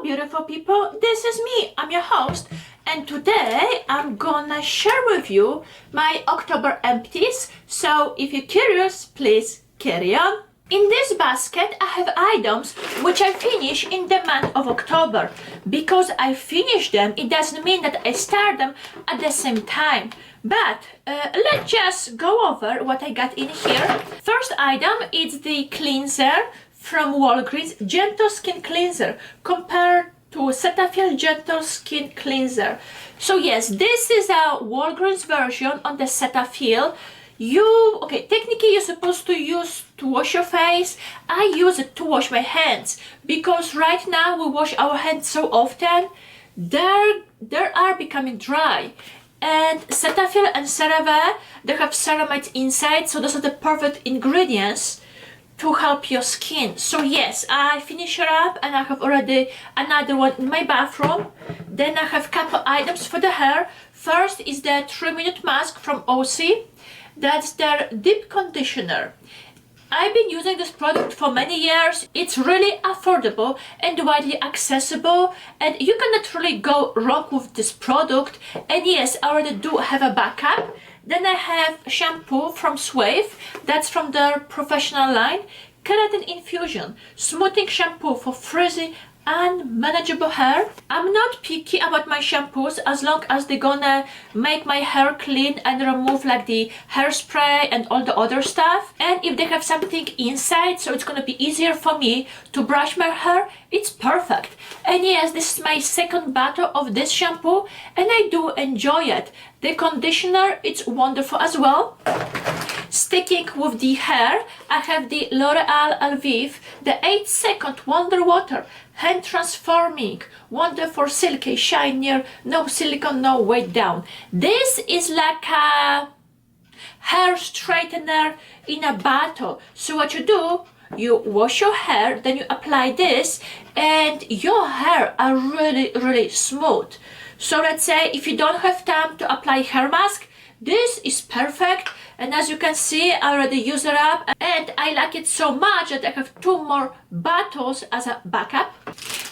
beautiful people, this is me, I'm your host, and today I'm gonna share with you my October empties, so if you're curious, please carry on. In this basket I have items which I finish in the month of October. Because I finish them, it doesn't mean that I start them at the same time. But let's just go over what I got in here. First item is the cleanser from Walgreens, Gentle Skin Cleanser, compared to Cetaphil Gentle Skin Cleanser. So yes, this is a Walgreens version on the Cetaphil. Technically you're supposed to use to wash your face. I use it to wash my hands because right now we wash our hands so often, they are becoming dry. And Cetaphil and CeraVe, they have ceramide inside, so those are the perfect ingredients to help your skin. So yes, I finish her up and I have already another one in my bathroom. Then I have a couple items for the hair. First is the 3-minute mask from AUSSIE. That's their deep conditioner. I've been using this product for many years. It's really affordable and widely accessible, and you cannot really go wrong with this product. And yes, I already do have a backup. Then I have shampoo from SUAVE, that's from their professional line. Keratin Infusion, smoothing shampoo for frizzy unmanageable hair. I'm not picky about my shampoos as long as they're gonna make my hair clean and remove like the hairspray and all the other stuff. And if they have something inside, so it's gonna be easier for me to brush my hair, it's perfect. And yes, this is my second bottle of this shampoo and I do enjoy it. The conditioner, it's wonderful as well. Sticking with the hair, I have the L'Oreal ELVIVE, the 8-second Wonder Water, hand transforming, wonderful silky, shinier, no silicone, no weight down. This is like a hair straightener in a bottle. So what you do, you wash your hair, then you apply this, and your hair are really smooth. So let's say if you don't have time to apply hair mask, this is perfect. And as you can see, I already used it up and I like it so much that I have 2 more bottles as a backup.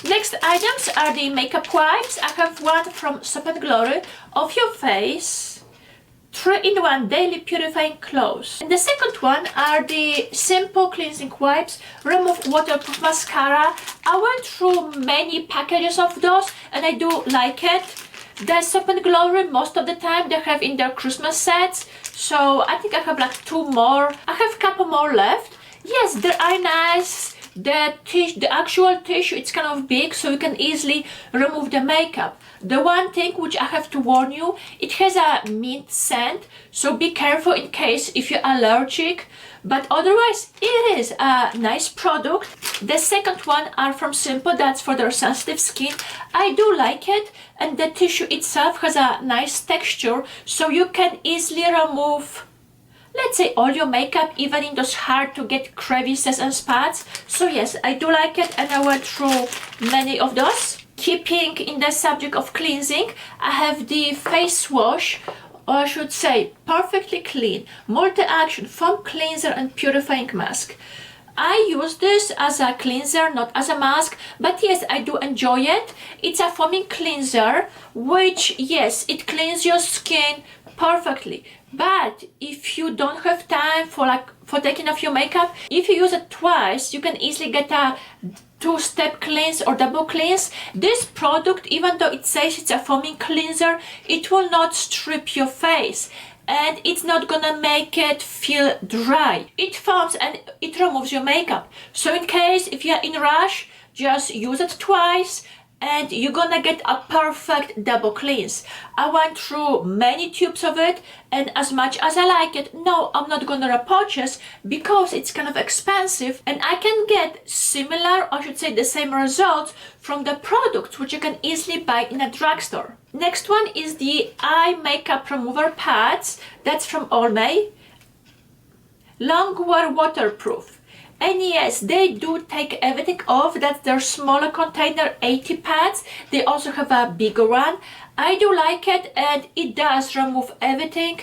Next items are the makeup wipes. I have one from Soap & Glory, Off Your Face, 3-in-1 Daily Purifying Clothes. And the second one are the simple cleansing wipes, Remove Waterproof Mascara. I went through many packages of those and I do like it. The Soap & Glory, most of the time they have in their Christmas sets, so I think I have like 2 more. I have a couple more left. Yes, they are nice. The actual tissue, it's kind of big, so you can easily remove the makeup. The one thing which I have to warn you, it has a mint scent, so be careful in case if you're allergic. But otherwise, it is a nice product. The second one are from Simple, that's for their sensitive skin. I do like it, and the tissue itself has a nice texture, so you can easily remove, let's say, all your makeup, even in those hard to get crevices and spots. So yes, I do like it and I went through many of those. Keeping in the subject of cleansing, I have the face wash, or I should say perfectly clean multi-action foam cleanser and purifying mask. I use this as a cleanser, not as a mask, but yes, I do enjoy it. It's a foaming cleanser, which yes, it cleans your skin perfectly. But if you don't have time for taking off your makeup, if you use it twice, you can easily get a 2-step cleanse or double cleanse. This product, even though it says it's a foaming cleanser, it will not strip your face and it's not gonna make it feel dry. It foams and it removes your makeup. So in case if you're in a rush, just use it twice and you're gonna get a perfect double cleanse. I went through many tubes of it, and as much as I like it, no, I'm not gonna repurchase because it's kind of expensive, and I can get similar, or I should say the same results from the products which you can easily buy in a drugstore. Next one is the eye makeup remover pads. That's from ALMAY. Long wear waterproof. And yes, they do take everything off. That's their smaller container, 80 pads. They also have a bigger one. I do like it and it does remove everything.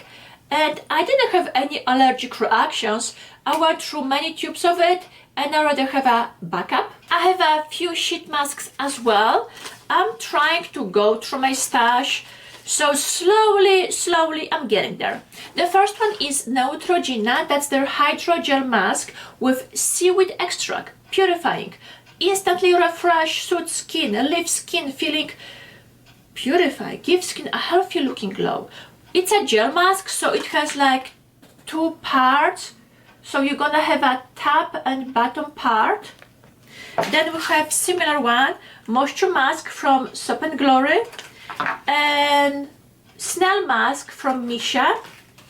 and I didn't have any allergic reactions. I went through many tubes of it and I already have a backup. I have a few sheet masks as well. I'm trying to go through my stash, so slowly I'm getting there. The first one is Neutrogena. That's their Hydra gel mask with seaweed extract, purifying, instantly refresh, soothe skin, leave skin feeling purify, give skin a healthy looking glow. It's a gel mask, so it has like two parts. So you're gonna have a top and bottom part. Then we have similar one, moisture mask from Soap and Glory, and Snail mask from MISSHA.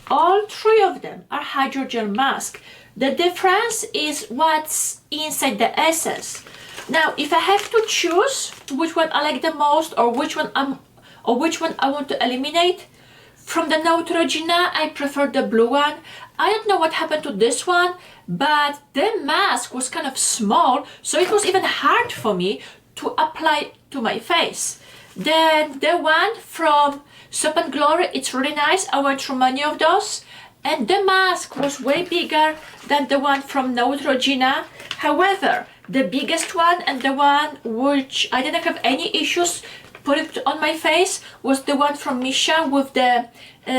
All three of them are hydrogel mask. The difference is what's inside the essence. Now, if I have to choose which one I like the most, or which one I want to eliminate, from the Neutrogena, I prefer the blue one. I don't know what happened to this one, but the mask was kind of small, so it was even hard for me to apply to my face. Then the one from Soap and Glory, it's really nice. I went through many of those, and the mask was way bigger than the one from Neutrogena. However, the biggest one and the one which I didn't have any issues putting it on my face was the one from MISSHA with the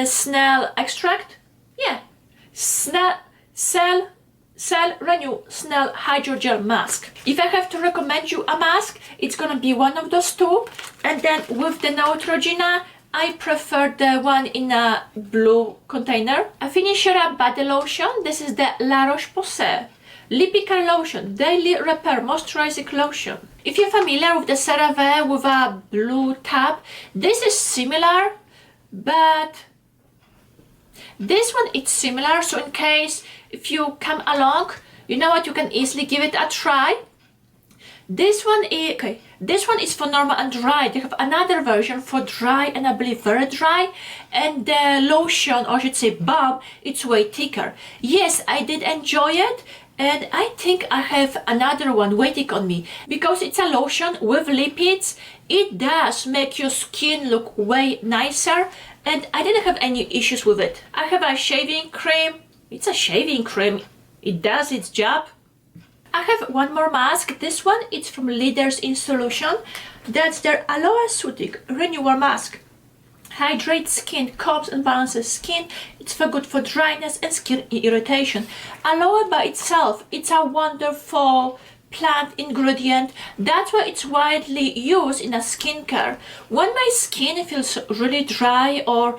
Snail extract. Yeah, Renewal Snail Hydrogel mask. If I have to recommend you a mask, it's gonna be one of those two. And then with the Neutrogena, I prefer the one in a blue container. A finisher up body lotion. This is the La Roche-Posay Lipica lotion, daily repair moisturizing lotion. If you're familiar with the CeraVe with a blue tab, this is similar, but this one it's similar. So in case if you come along, you know what, you can easily give it a try. This one is okay. This one is for normal and dry. They have another version for dry and I believe very dry. And the lotion, or I should say balm, it's way thicker. Yes, I did enjoy it. And I think I have another one waiting on me. Because it's a lotion with lipids, it does make your skin look way nicer. And I didn't have any issues with it. I have a shaving cream. It's a shaving cream. It does its job. I have one more mask. This one is from Leaders in Solution. That's their Aloe Soothing Renewal mask. Hydrates skin, calms and balances skin. It's for good for dryness and skin irritation. Aloe by itself, it's a wonderful plant ingredient. That's why it's widely used in a skincare. When my skin feels really dry, or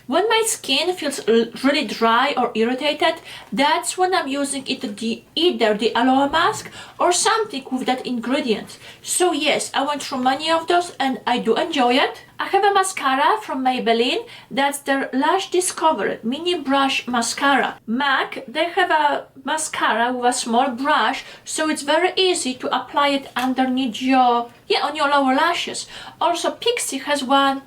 when my skin feels really dry or irritated, that's when I'm using either the aloe mask or something with that ingredient. So yes, I went through many of those and I do enjoy it. I have a mascara from Maybelline. That's their Lash Discovery Mini Brush Mascara. MAC, they have a mascara with a small brush, so it's very easy to apply it underneath on your lower lashes. Also Pixie has one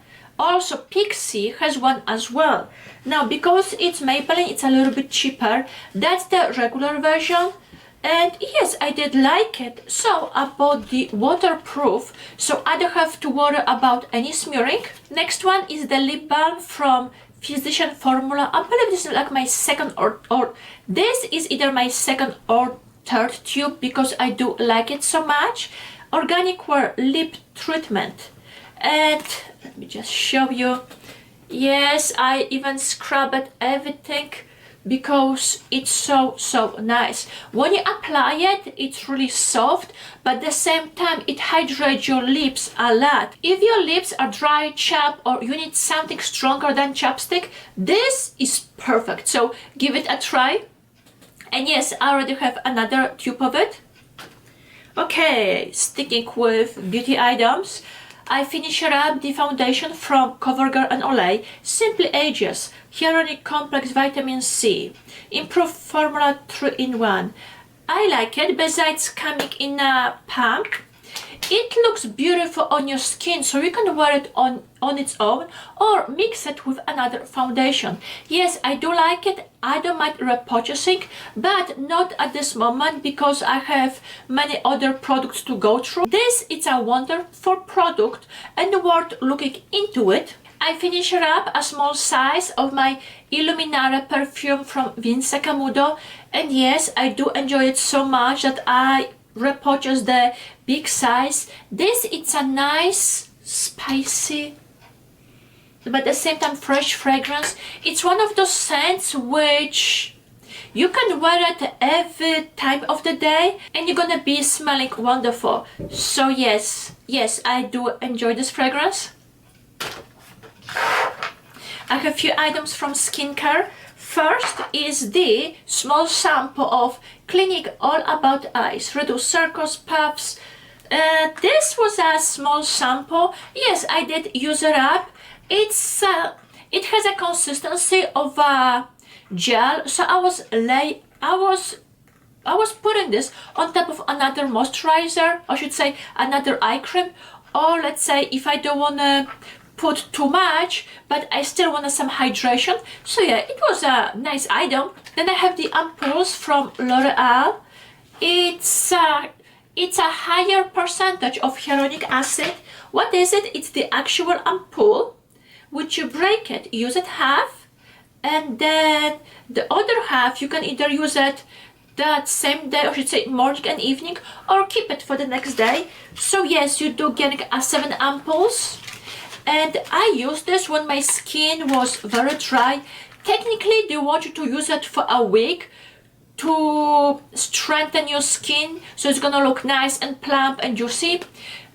as well. Now, because it's Maybelline, it's a little bit cheaper. That's the regular version. And yes, I did like it. So I bought the waterproof, so I don't have to worry about any smearing. Next one is the lip balm from Physician Formula. I believe this is like my second or this is either my second or third tube because I do like it so much. Organic Wear Lip Treatment. And let me just show you. Yes, I even scrubbed everything because it's so nice. When you apply it, it's really soft, but at the same time it hydrates your lips a lot. If your lips are dry, chapped, or you need something stronger than chapstick, this is perfect. So give it a try. And yes, I already have another tube of it. Okay, sticking with beauty items, I finish up the foundation from CoverGirl and Olay, Simply Ages, Hyaluronic Complex Vitamin C, Improved Formula 3-in-1. I like it. Besides coming in a pump, it looks beautiful on your skin, so you can wear it on its own or mix it with another foundation. Yes, I do like it. I don't mind repurchasing, but not at this moment because I have many other products to go through. This is a wonderful product and worth looking into it. I finish up a small size of my Illuminare perfume from Vince Camuto, and yes, I do enjoy it so much that I repurchased the big size. This, it's a nice, spicy, but at the same time fresh fragrance. It's one of those scents which you can wear it every time of the day and you're gonna be smelling wonderful. So yes, I do enjoy this fragrance. I have a few items from skincare. First is the small sample of Clinique All About Eyes, Reduce Circles, Puffs. This was a small sample. Yes, I did use it up. It has a consistency of a gel, so I was putting this on top of another moisturizer, I should say another eye cream, or let's say if I don't want to put too much but I still want some hydration. So yeah, it was a nice item. Then I have the ampoules from L'Oreal. It's a higher percentage of hyaluronic acid. What is it? It's the actual ampoule, which you break it, use it half, and then the other half you can either use it that same day, or I should say morning and evening, or keep it for the next day. So yes, you do get 7 ampoules, and I used this when my skin was very dry. Technically they want you to use it for a week to strengthen your skin, so it's gonna look nice and plump and juicy.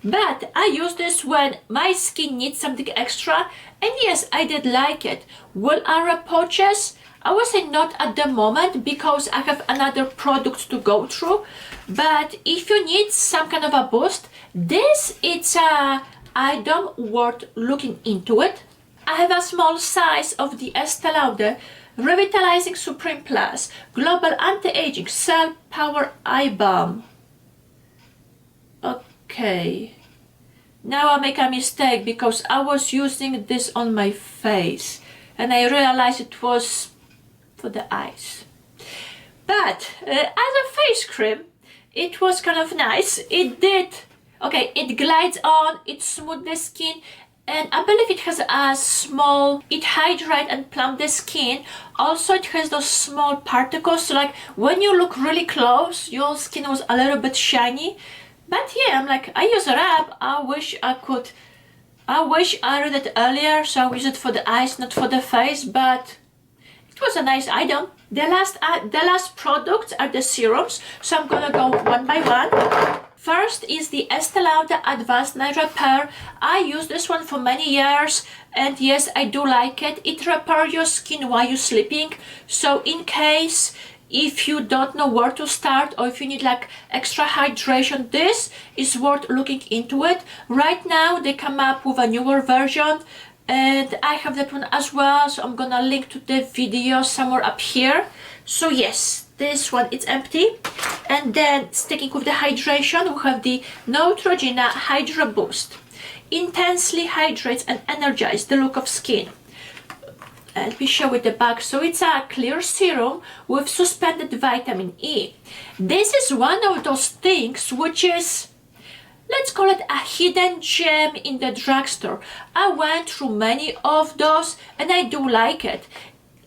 But I use this when my skin needs something extra, and yes, I did like it. Will I repurchase? I would say not at the moment because I have another product to go through. But if you need some kind of a boost, this it's a item worth looking into it. I have a small size of the Estee Lauder Revitalizing Supreme Plus Global Anti-Aging Cell Power Eye Balm. Okay, now I make a mistake because I was using this on my face and I realized it was for the eyes. But as a face cream, it was kind of nice. It glides on, it smooths the skin, and I believe it has a small, it hydrates and plumps the skin. Also it has those small particles, so like when you look really close, your skin was a little bit shiny. But yeah, I'm like, I use it up. I wish I read it earlier, so I use it for the eyes, not for the face, but it was a nice item. The last products are the serums, so I'm gonna go one by one. First is the Estee Lauder Advanced Night Repair. I used this one for many years, and yes, I do like it. It repairs your skin while you're sleeping, so in case if you don't know where to start or if you need like extra hydration, this is worth looking into it. Right now they come up with a newer version and I have that one as well, so I'm gonna link to the video somewhere up here. So yes, this one it's empty. And then sticking with the hydration, we have the Neutrogena Hydra Boost. Intensely hydrates and energizes the look of skin. Let me show it the back. So it's a clear serum with suspended vitamin E. This is one of those things which is, let's call it a hidden gem in the drugstore. I went through many of those and I do like it.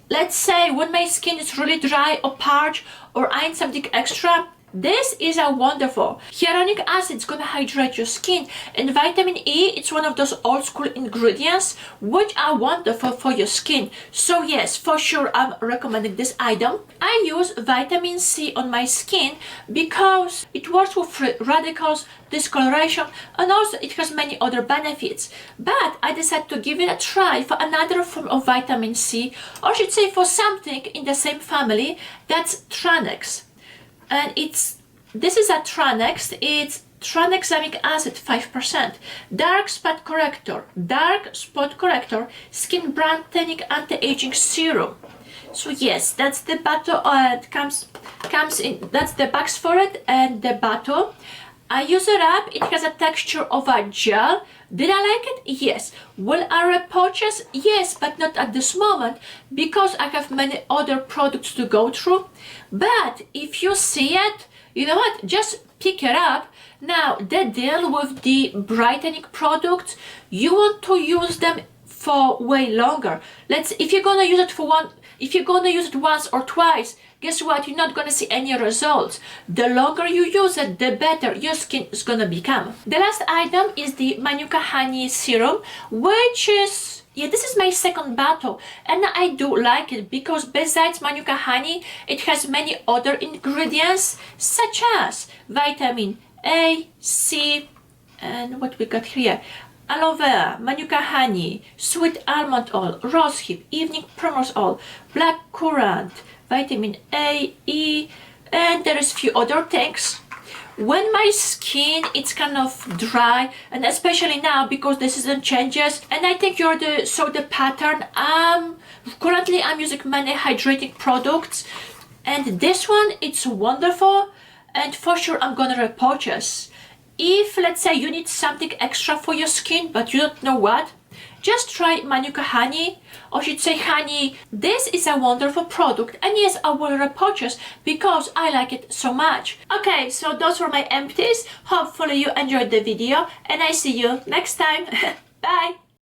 Let's say when my skin is really dry or parched or I need something extra, this is a wonderful. Hyaluronic acid is gonna hydrate your skin, and vitamin E, it's one of those old school ingredients which are wonderful for your skin. So yes, for sure I'm recommending this item. I use vitamin C on my skin because it works with free radicals, discoloration, and also it has many other benefits. But I decided to give it a try for another form of vitamin C, or I should say for something in the same family, that's Tranex. And this is a Tranex, it's tranexamic acid 5%, dark spot corrector, skin brightening anti-aging serum. So yes, that's the bottle, comes in, that's the box for it and the bottle. I use it up, it has a texture of a gel. Did I like it? Yes. Will I repurchase? Yes, but not at this moment because I have many other products to go through. But if you see it, you know what, just pick it up. Now the deal with the brightening products, you want to use them for way longer. If you're gonna use it once or twice, guess what? You're not gonna see any results. The longer you use it, the better your skin is gonna become. The last item is the Manuka Honey Serum, which is, yeah, this is my second bottle, and I do like it because besides Manuka Honey, it has many other ingredients such as vitamin A, C, and what we got here, aloe vera, Manuka Honey, sweet almond oil, rose hip, evening primrose oil, black currant, vitamin A, E, and there is few other things. When my skin it's kind of dry, and especially now because the season changes, and I think saw the pattern. Currently I'm using many hydrating products, and this one it's wonderful, and for sure I'm gonna repurchase. If let's say you need something extra for your skin but you don't know what, just try Manuka Honey, or should say honey. This is a wonderful product, and yes, I will repurchase because I like it so much. Okay, so those were my empties. Hopefully you enjoyed the video, and I see you next time. Bye!